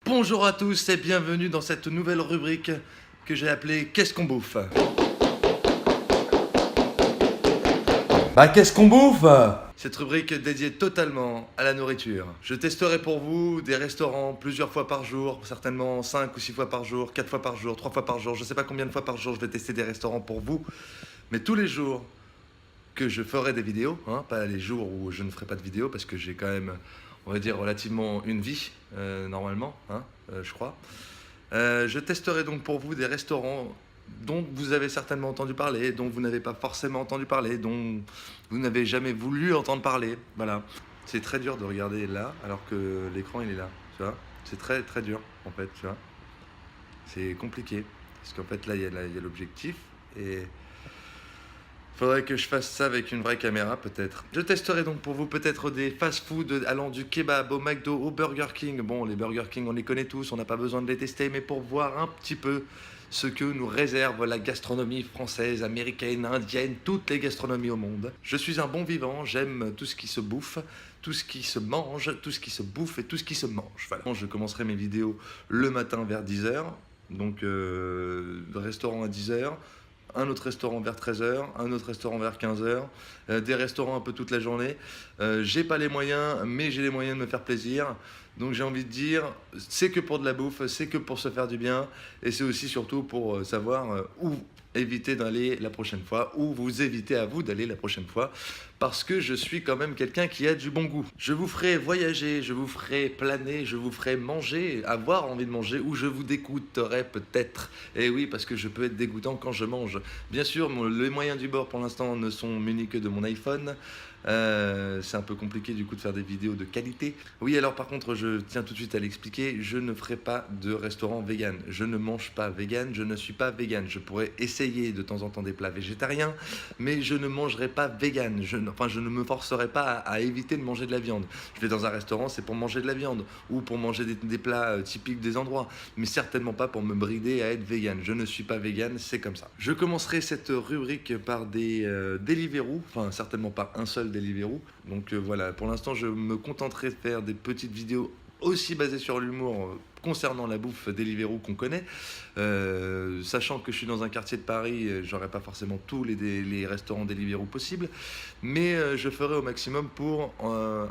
Bonjour à tous et bienvenue dans cette nouvelle rubrique que j'ai appelée Qu'est-ce qu'on bouffe? Qu'est-ce qu'on bouffe? Cette rubrique dédiée totalement à la nourriture. Je testerai pour vous des restaurants plusieurs fois par jour, certainement 5 ou 6 fois par jour, 4 fois par jour, 3 fois par jour, je sais pas combien de fois par jour je vais tester des restaurants pour vous, mais tous les jours que je ferai des vidéos, pas les jours où je ne ferai pas de vidéos parce que j'ai quand même, on va dire, relativement une vie, normalement, je crois. Je testerai donc pour vous des restaurants dont vous avez certainement entendu parler, dont vous n'avez pas forcément entendu parler, dont vous n'avez jamais voulu entendre parler. Voilà. C'est très dur de regarder là, alors que l'écran il est là, tu vois. C'est très très dur, en fait, tu vois. C'est compliqué, parce qu'en fait là il y a l'objectif, et faudrait que je fasse ça avec une vraie caméra peut-être. Je testerai donc pour vous peut-être des fast-food allant du kebab au McDo au Burger King. Bon, les Burger King on les connaît tous, on n'a pas besoin de les tester, mais pour voir un petit peu ce que nous réserve la gastronomie française, américaine, indienne, toutes les gastronomies au monde. Je suis un bon vivant, j'aime tout ce qui se bouffe, tout ce qui se mange, tout ce qui se bouffe et tout ce qui se mange. Voilà. Je commencerai mes vidéos le matin vers 10h, donc restaurant à 10h. Un autre restaurant vers 13h, un autre restaurant vers 15h, des restaurants un peu toute la journée. J'ai pas les moyens, mais j'ai les moyens de me faire plaisir. Donc j'ai envie de dire, c'est que pour de la bouffe, c'est que pour se faire du bien, et c'est aussi surtout pour savoir où éviter d'aller la prochaine fois, ou vous éviter à vous d'aller la prochaine fois, parce que je suis quand même quelqu'un qui a du bon goût. Je vous ferai voyager, je vous ferai planer, je vous ferai manger, avoir envie de manger, ou je vous dégoûterai peut-être. Et oui, parce que je peux être dégoûtant quand je mange. Bien sûr, les moyens du bord pour l'instant ne sont munis que de mon iPhone. C'est un peu compliqué du coup de faire des vidéos de qualité. Oui, alors par contre, je tiens tout de suite à l'expliquer, je ne ferai pas de restaurant vegan. Je ne mange pas vegan, je ne suis pas vegan. Je pourrais essayer de temps en temps des plats végétariens, mais je ne mangerai pas vegan. Je ne me forcerai pas à éviter de manger de la viande. Je vais dans un restaurant, c'est pour manger de la viande ou pour manger des plats typiques des endroits, mais certainement pas pour me brider à être vegan. Je ne suis pas vegan, c'est comme ça. Je commencerai cette rubrique par des Deliveroo, enfin certainement pas un seul Deliveroo. Donc voilà, pour l'instant je me contenterai de faire des petites vidéos aussi basées sur l'humour concernant la bouffe Deliveroo qu'on connaît. Sachant que je suis dans un quartier de Paris, j'aurai pas forcément tous les restaurants Deliveroo possibles, mais je ferai au maximum pour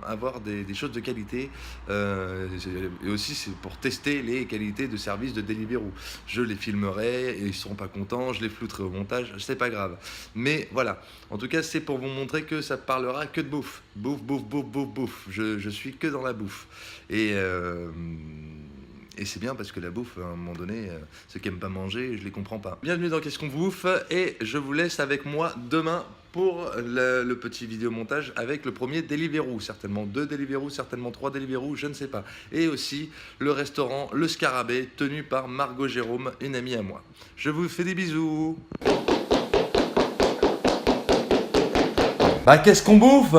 avoir des choses de qualité, et aussi c'est pour tester les qualités de service de Deliveroo. Je les filmerai et ils seront pas contents, je les flouterai au montage, c'est pas grave. Mais voilà, en tout cas c'est pour vous montrer que ça parlera que de bouffe. Bouffe, bouffe, bouffe, bouffe, bouffe. Je suis que dans la bouffe. Et c'est bien parce que la bouffe, à un moment donné, ceux qui n'aiment pas manger, je les comprends pas. Bienvenue dans Qu'est-ce qu'on bouffe, et je vous laisse avec moi demain pour le petit vidéo montage avec le premier Deliveroo, certainement 2 Deliveroo, certainement 3 Deliveroo, je ne sais pas. Et aussi le restaurant Le Scarabée, tenu par Margot Jérôme, une amie à moi. Je vous fais des bisous. Qu'est-ce qu'on bouffe?